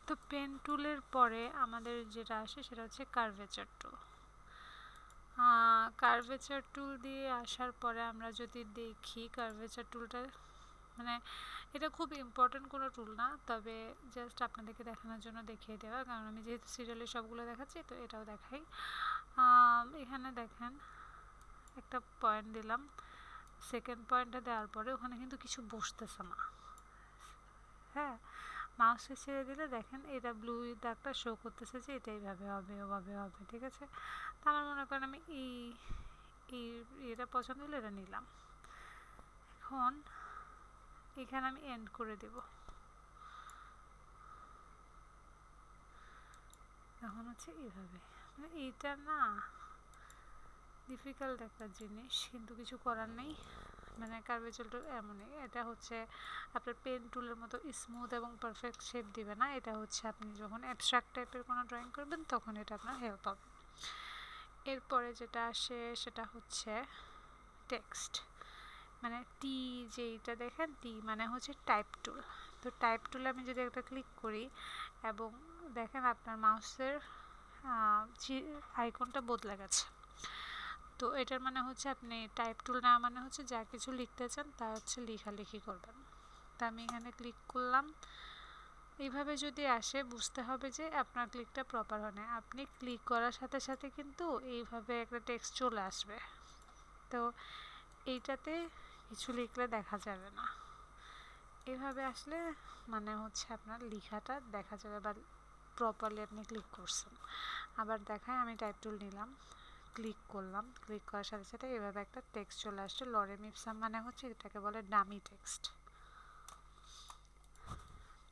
তো পেন টুলের পরে আমাদের যেটা আসে সেটা হচ্ছে কার্ভেচার টুল। কার্ভেচার টুল দিয়ে আসার পরে আমরা যদি দেখি কার্ভেচার টুলটা মানে এটা খুব ইম্পর্টেন্ট কোনো টুল না, তবে জাস্ট আপনাদেরকে দেখানোর জন্য দেখিয়ে দেওয়া, কারণ আমি যেহেতু সিরিয়ালে সবগুলো দেখাচ্ছি তো এটাও দেখাই। এখানে দেখেন একটা পয়েন্ট দিলাম, সেকেন্ড পয়েন্টটা দেওয়ার পরে ওখানে কিন্তু কিছু বসতেছে না। হ্যাঁ, মাউসে ছেড়ে দিলে দেখেন এটা ব্লু দাগটা শো করতেছে যে এটা এইভাবে হবে, ওভাবে হবে। ঠিক আছে, তা আমার মনে করেন আমি এটা পছন্দ হলো, এটা নিলাম। এখন এখানে আমি এন্ড করে দেব। এখন হচ্ছে এইভাবে, মানে এইটা না ডিফিকাল্ট একটা জিনিস, কিন্তু কিছু করার নেই। মানে কার্ভেচার টুল এমনই, এটা হচ্ছে আপনার পেন টুলের মতো স্মুথ এবং পারফেক্ট শেপ দিবে না। এটা হচ্ছে আপনি যখন অ্যাবস্ট্রাক্ট টাইপের কোনো ড্রয়িং করবেন তখন এটা আপনার হেল্প হবে। এরপরে যেটা আসে সেটা হচ্ছে টেক্সট, মানে টি, যেইটা দেখেন টি মানে হচ্ছে টাইপ টুল। তো টাইপ টুলে আমি যদি একটা ক্লিক করি এবং দেখেন আপনার মাউসের আইকনটা বদলে গেছে। তো এটার মানে হচ্ছে আপনি টাইপ টুল নেওয়া মানে হচ্ছে যা কিছু লিখতে চান তা হচ্ছে লেখালেখি করবেন। তা আমি এখানে ক্লিক করলাম, এইভাবে যদি আসে বুঝতে হবে যে আপনার ক্লিকটা প্রপার হয় না। আপনি ক্লিক করার সাথে সাথে কিন্তু এইভাবে একটা টেক্সট চলে আসবে, তো এইটাতে কিছু লিখলে দেখা যাবে না। এভাবে আসলে মানে হচ্ছে আপনার লেখাটা দেখা যাবে বা প্রপারলি আপনি ক্লিক করছেন। আবার দেখায় আমি টাইপ টুল নিলাম, ক্লিক করলাম, ক্লিক করার সাথে সাথে এভাবে একটা টেক্সট চলে আসছে। লরেম ইপসাম মানে হচ্ছে এটাকে বলে ডামি টেক্সট।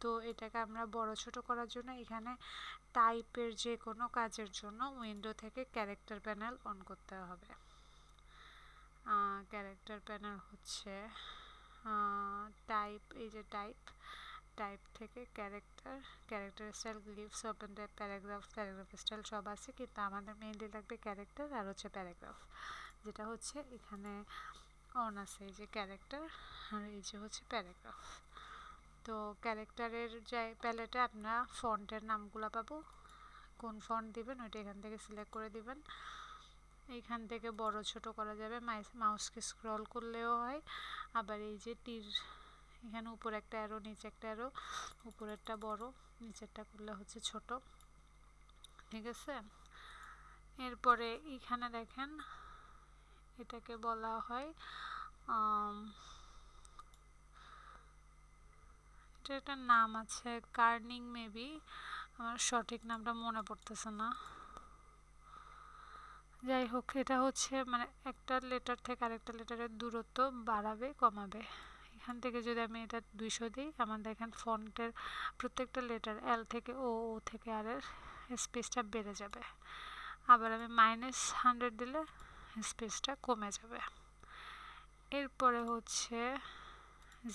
তো এটাকে আমরা বড় ছোট করার জন্য এখানে টাইপের যে কোনো কাজের জন্য উইন্ডো থেকে ক্যারেক্টার প্যানেল অন করতে হবে। ক্যারেক্টার প্যানেল হচ্ছে টাইপ, এই যে টাইপ, টাইপ থেকে character, character style, glyphs, open type, paragraph, paragraph style সব আছে, কিন্তু আমাদের মেইনলি লাগবে ক্যারেক্টার আর হচ্ছে প্যারাগ্রাফ, যেটা হচ্ছে এখানে অন আছে, এই যে ক্যারেক্টার আর এই যে হচ্ছে প্যারাগ্রাফ। তো ক্যারেক্টারের যে প্যালেটে আপনারা ফন্টের নামগুলো পাবো, কোন ফন্ট দিবেন ওইটা এখান থেকে সিলেক্ট করে দিবেন। এইখান থেকে বড় ছোট করা যাবে, মাউসকে স্ক্রল করলেও হয়। আবার এই যে তীর, এখানে উপরে একটা অ্যারো, নিচে একটা অ্যারো, উপরেরটা বড়, নিচেরটা করলে হচ্ছে ছোট। ঠিক আছে, এরপরে এইখানে দেখেন এটাকে বলা হয় এটা একটা নাম আছে, কার্নিং মেবি, আমার সঠিক নামটা মনে পড়তেছে না। যাই হোক, এটা হচ্ছে মানে একটা লেটার থেকে আরেকটা লেটারের দূরত্ব বাড়াবে কমাবে। এখান থেকে যদি আমি এটা 200 দিই, আমার দেখেন ফন্টের প্রত্যেকটা লেটার এল থেকে ও, ও থেকে আর এর স্পেসটা বেড়ে যাবে। আবার আমি -100 দিলে স্পেসটা কমে যাবে। এরপরে হচ্ছে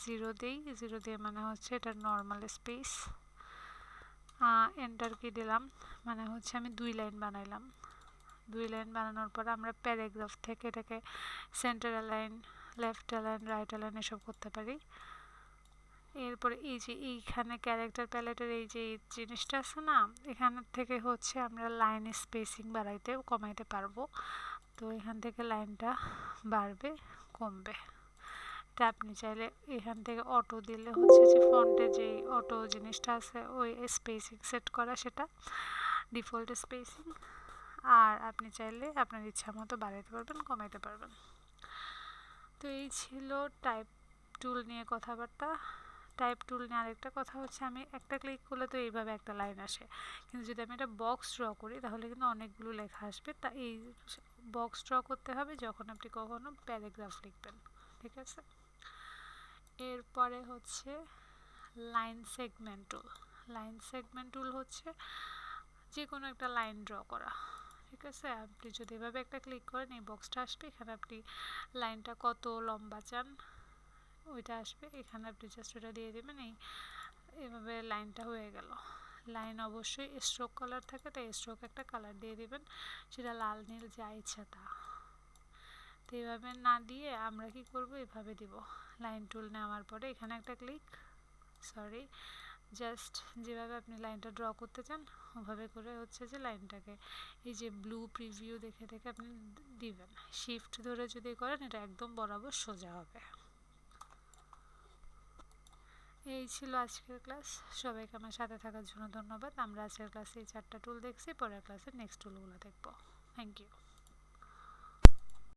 0 দিই, 0 দিয়ে মানে হচ্ছে এটা নর্মাল স্পেস। এন্টার কি দিলাম, মানে হচ্ছে আমি 2 লাইন বানাইলাম। 2 লাইন বানানোর পর আমরা প্যারাগ্রাফ থেকে এটাকে centre line, left line, right line এসব করতে পারি। এরপরে এই যে এইখানে ক্যারেক্টার প্যালেটের এই যে জিনিসটা আছে না, এখান থেকে হচ্ছে আমরা লাইন স্পেসিং বাড়াইতে কমাইতে পারবো। তো এখান থেকে লাইনটা বাড়বে কমবে। এটা আপনি চাইলে এখান থেকে অটো দিলে হচ্ছে যে ফন্টে যে অটো জিনিসটা আছে ওই স্পেসিং সেট করা, সেটা ডিফল্ট স্পেসিং। আর আপনি চাইলে আপনার ইচ্ছা মতো বাড়াইতে পারবেন, কমাইতে পারবেন। তো এই ছিল টাইপ টুল নিয়ে কথাবার্তা। টাইপ টুল নিয়ে আরেকটা কথা হচ্ছে, আমি একটা ক্লিক করলে তো এইভাবে একটা লাইন আসে, কিন্তু যদি আমি একটা বক্স ড্র করি তাহলে কিন্তু অনেকগুলো লেখা আসবে। তা এই বক্স ড্র করতে হবে যখন আপনি কখনো প্যারাগ্রাফ লিখবেন। ঠিক আছে, এরপরে হচ্ছে লাইন সেগমেন্ট টুল। লাইন সেগমেন্ট টুল হচ্ছে যে কোনো একটা লাইন ড্র করা। ঠিক আছে, আপনি যদি এভাবে একটা ক্লিক করেন এই বক্সটা আসবে, এখানে আপনি লাইনটা কত লম্বা চান ওইটা আসবে, এখানে আপনি জাস্ট ওটা দিয়ে দেবেন। এইভাবে লাইনটা হয়ে গেল। লাইন অবশ্যই স্ট্রোক কালার থাকে, তাই স্ট্রোক একটা কালার দিয়ে দিবেন, সেটা লাল নীল যা ইচ্ছা তা। তো এইভাবে না দিয়ে আমরা কি করব, এভাবে দিব। লাইন টুল নেওয়ার পরে এখানে একটা ক্লিক, জাস্ট যেভাবে আপনি লাইনটা ড্র করতে চান ওভাবে করে হচ্ছে যে লাইনটাকে এই যে ব্লু প্রিভিউ দেখে দেখে আপনি দিবেন। শিফট ধরে যদি করেন এটা একদম বরাবর সোজা হবে। এই ছিল আজকের ক্লাস। সবাইকে আমার সাথে থাকার জন্য ধন্যবাদ। আমরা আজকের ক্লাসে এই 4টা টুল দেখছি, পরের ক্লাসে নেক্সট টুলগুলো দেখব। Thank you.